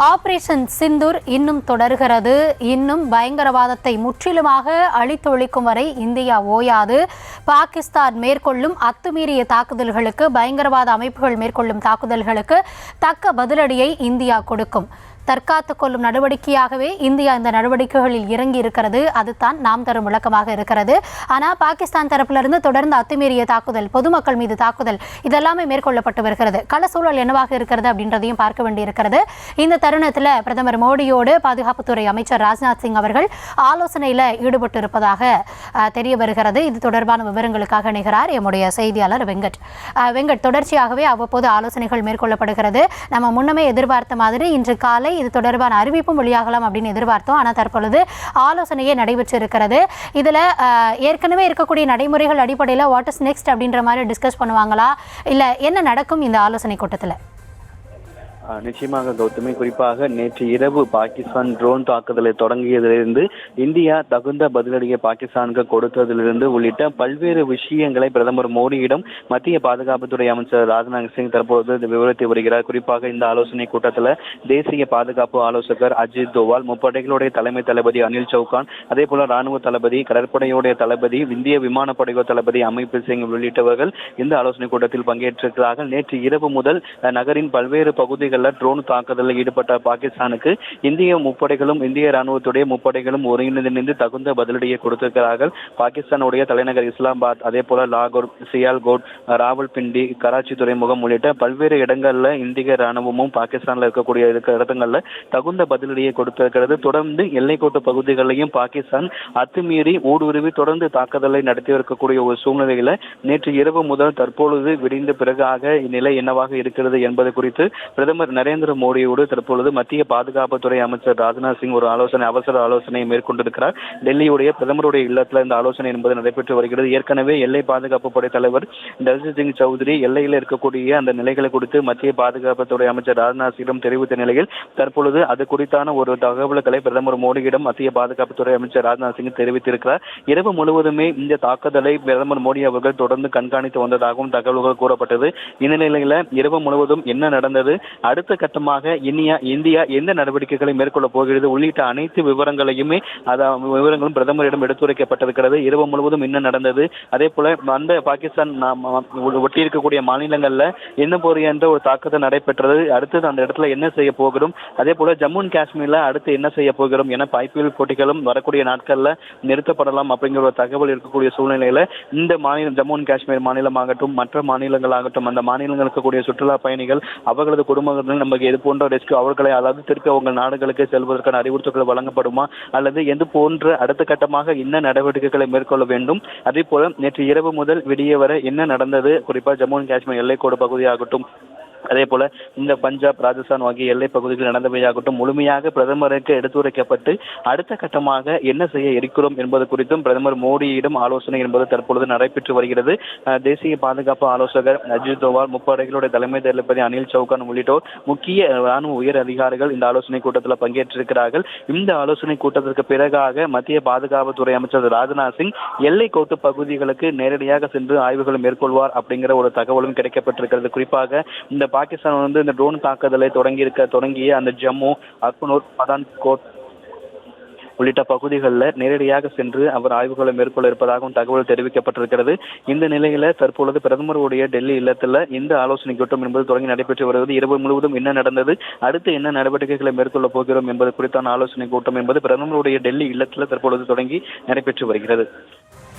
Operation Sindoor இன்னும் தொடர்கிறது. இன்னும் பயங்கரவாதத்தை முற்றிலுமாக அழித்தொழிக்கும் வரை இந்தியா ஓயாது. பாகிஸ்தான் மேற்கொள்ளும் அத்துமீறிய தாக்குதல்களுக்கு, பயங்கரவாத அமைப்புகள் மேற்கொள்ளும் தாக்குதல்களுக்கு தக்க பதிலடியை இந்தியா கொடுக்கும். தற்காத்துக் கொள்ளும் நடவடிக்கையாகவே இந்தியா இந்த நடவடிக்கைகளில் இறங்கி இருக்கிறது. அதுதான் நாம் தரும் விளக்கமாக இருக்கிறது. ஆனால் பாகிஸ்தான் தரப்பிலிருந்து தொடர்ந்து அத்துமீறிய தாக்குதல், பொதுமக்கள் மீது தாக்குதல், இதெல்லாமே மேற்கொள்ளப்பட்டு வருகிறது. கள சூழல் என்னவாக இருக்கிறது அப்படின்றதையும் பார்க்க வேண்டியிருக்கிறது. இந்த தருணத்தில் பிரதமர் மோடியோடு பாதுகாப்புத்துறை அமைச்சர் ராஜ்நாத் சிங் அவர்கள் ஆலோசனையில் ஈடுபட்டு இருப்பதாக தெரிய வருகிறது. இது தொடர்பான விவரங்களுக்காக இணைகிறார் எம்முடைய செய்தியாளர் வெங்கட். தொடர்ச்சியாகவே அவ்வப்போது ஆலோசனைகள் மேற்கொள்ளப்படுகிறது. நம்ம முன்னமே எதிர்பார்த்த மாதிரி இன்று காலை இது தொடர்பான அறிவிப்பும் வெளியாகலாம் அப்படின்னு எதிர்பார்த்தோம். ஆனால் தற்பொழுது ஆலோசனையே நடைபெற்று இருக்கிறது. இதில் ஏற்கனவே இருக்கக்கூடிய நடைமுறைகள் அடிப்படையில் வாட் இஸ் நெக்ஸ்ட் அப்படின்ற மாதிரி டிஸ்கஸ் பண்ணுவாங்களா, இல்லை என்ன நடக்கும் இந்த ஆலோசனை கூட்டத்தில்? நிச்சயமாக கௌதமி, குறிப்பாக நேற்று இரவு பாகிஸ்தான் ட்ரோன் தாக்குதலை தொடங்கியதிலிருந்து இந்தியா தகுந்த பதிலடியை பாகிஸ்தானுக்கு கொடுத்ததிலிருந்து உள்ளிட்ட பல்வேறு விஷயங்களை பிரதமர் மோடியிடம் மத்திய பாதுகாப்புத்துறை அமைச்சர் ராஜ்நாத் சிங் தற்போது விவரித்து வருகிறார். குறிப்பாக இந்த ஆலோசனை கூட்டத்தில் தேசிய பாதுகாப்பு ஆலோசகர் அஜித் தோவால், முப்படைகளுடைய தலைமை தளபதி அனில் சௌகான், அதே போல ராணுவ தளபதி, கடற்படையுடைய தளபதி, இந்திய விமானப்படையோ தளபதி அமித் சிங் உள்ளிட்டவர்கள் இந்த ஆலோசனை கூட்டத்தில் பங்கேற்றிருக்கிறார்கள். நேற்று இரவு முதல் நகரின் பல்வேறு பகுதிகள் ட்ரோன் தாக்குதலில் ஈடுபட்ட பாகிஸ்தானுக்கு இந்திய முப்படைகளும் இந்திய ராணுவத்துடைய முப்படைகளும் ஒருங்கிணைந்து தகுந்த பதிலடியை கொடுத்திருக்கிறார்கள். பாகிஸ்தானுடைய தலைநகர் இஸ்லாமாபாத், அதே போல லாகூர், சியால்கோட், ராவல்பிண்டி, கராச்சி துறைமுகம் உள்ளிட்ட பல்வேறு இடங்கள்ல இந்திய ராணுவமும் பாகிஸ்தான்ல இருக்கக்கூடிய இடங்கள்ல தகுந்த பதிலடியை கொடுத்திருக்கிறது. தொடர்ந்து எல்லைக்கோட்டு பகுதிகளையும் பாகிஸ்தான் அத்துமீறி ஊடுருவி தொடர்ந்து தாக்குதலை நடத்தி இருக்கக்கூடிய ஒரு சூழ்நிலையில நேற்று இரவு முதல் தற்பொழுது விடிந்த பிறகாக இந்நிலை என்னவாக இருக்கிறது என்பது குறித்து பிரதமர் நரேந்திர மோடியோடு தற்பொழுது மத்திய பாதுகாப்புத்துறை அமைச்சர் ராஜ்நாத் சிங் ஒரு அவசர ஆலோசனையை மேற்கொண்டிருக்கிறார். டெல்லியுடைய பிரதமருடைய இல்லத்தில் இந்த ஆலோசனை என்பது நடைபெற்று வருகிறது. ஏற்கனவே எல்லை பாதுகாப்பு படை தலைவர் தல்ஜித் சிங் சௌத்ரி எல்லையில் இருக்கக்கூடிய அந்த நிலைகளை குறித்து மத்திய பாதுகாப்புத்துறை அமைச்சர் ராஜ்நாத் சிங்கிடம் தெரிவித்த நிலையில் தற்பொழுது அது குறித்தான ஒரு தகவல்களை பிரதமர் மோடியிடம் மத்திய பாதுகாப்புத்துறை அமைச்சர் ராஜ்நாத் சிங் தெரிவித்திருக்கிறார். இரவு முழுவதுமே இந்த தாக்குதலை பிரதமர் மோடி அவர்கள் தொடர்ந்து கண்காணித்து வந்ததாகவும் தகவல்கள் கூறப்பட்டது. இந்த நிலையில இரவு முழுவதும் என்ன நடந்தது, அடுத்த கட்டமாக இந்தியா எந்த நடவடிக்கைகளை மேற்கொள்ள போகிறது உள்ளிட்ட அனைத்து விவரங்களும் பிரதமரிடம் எடுத்துரைக்கப்பட்டிருக்கிறது. இரவு முழுவதும் என்ன நடந்தது, அதே போல அந்த பாகிஸ்தான் ஒட்டி இருக்கக்கூடிய மாநிலங்கள்ல என்ன போன்ற ஒரு தாக்குதல் நடைபெற்றது, அடுத்தது அந்த இடத்துல என்ன செய்ய போகிறோம், அதே போல ஜம்மு அண்ட் காஷ்மீர்ல அடுத்து என்ன செய்ய போகிறோம் என ஐபிஎல் போட்டிகளும் வரக்கூடிய நாட்கள்ல நிறுத்தப்படலாம் அப்படிங்கிற ஒரு தகவல் இருக்கக்கூடிய சூழ்நிலையில இந்த மாநிலம் ஜம்மு அண்ட் காஷ்மீர் மாநிலமாகட்டும் மற்ற மாநிலங்களாகட்டும் அந்த மாநிலங்கள் இருக்கக்கூடிய சுற்றுலா பயணிகள் அவர்களது குடும்பங்கள் நமக்கு எது போன்ற ரெஸ்கியூ அவர்களை, அதாவது திருப்பி அவங்க நாடுகளுக்கு செல்வதற்கான அறிவுறுத்தல்கள் வழங்கப்படுமா, அல்லது எது போன்ற அடுத்த கட்டமாக என்ன நடவடிக்கைகளை மேற்கொள்ள வேண்டும், அதே போல நேற்று இரவு முதல் விடிய வரை என்ன நடந்தது, குறிப்பாக ஜம்மு அண்ட் காஷ்மீர் எல்லைக்கோடு பகுதியாகட்டும் அதே போல இந்த பஞ்சாப், ராஜஸ்தான் ஆகிய எல்லை பகுதிகளில் நடந்தவையாகட்டும் முழுமையாக பிரதமருக்கு எடுத்துரைக்கப்பட்டு அடுத்த கட்டமாக என்ன செய்ய இருக்கிறோம் என்பது குறித்தும் பிரதமர் மோடியிடம் ஆலோசனை என்பது தற்பொழுது நடைபெற்று வருகிறது. தேசிய பாதுகாப்பு ஆலோசகர் அஜித் தோவால், முப்படைகளுடைய தலைமை தளபதி அனில் சௌகான் உள்ளிட்டோர் முக்கிய ராணுவ உயர் அதிகாரிகள் இந்த ஆலோசனை கூட்டத்தில் பங்கேற்றிருக்கிறார்கள். இந்த ஆலோசனை கூட்டத்திற்கு பிறகாக மத்திய பாதுகாப்புத்துறை அமைச்சர் ராஜ்நாத் சிங் எல்லை கோட்டு பகுதிகளுக்கு நேரடியாக சென்று ஆய்வுகளை மேற்கொள்வார் அப்படிங்கிற ஒரு தகவலும் கிடைக்கப்பட்டிருக்கிறது. குறிப்பாக இந்த பாகிஸ்தான் இந்த ட்ரோன் தாக்குதலை தொடங்கிய அந்த ஜம்மு, அக்னூர், பதான்கோட் உள்ளிட்ட பகுதிகளில் நேரடியாக சென்று அவர் ஆய்வுகளை மேற்கொள்ள இருப்பதாகவும் தகவல் தெரிவிக்கப்பட்டிருக்கிறது. இந்த நிலையில தற்பொழுது பிரதமருடைய டெல்லி இல்லத்தில் இந்த ஆலோசனை கூட்டம் என்பது தொடங்கி நடைபெற்று வருகிறது. இரவு முழுவதும் என்ன நடந்தது, அடுத்து என்ன நடவடிக்கைகளை மேற்கொள்ள போகிறோம் என்பது குறித்தான ஆலோசனை கூட்டம் என்பது பிரதமருடைய டெல்லி இல்லத்தில் தற்பொழுது தொடங்கி நடைபெற்று வருகிறது.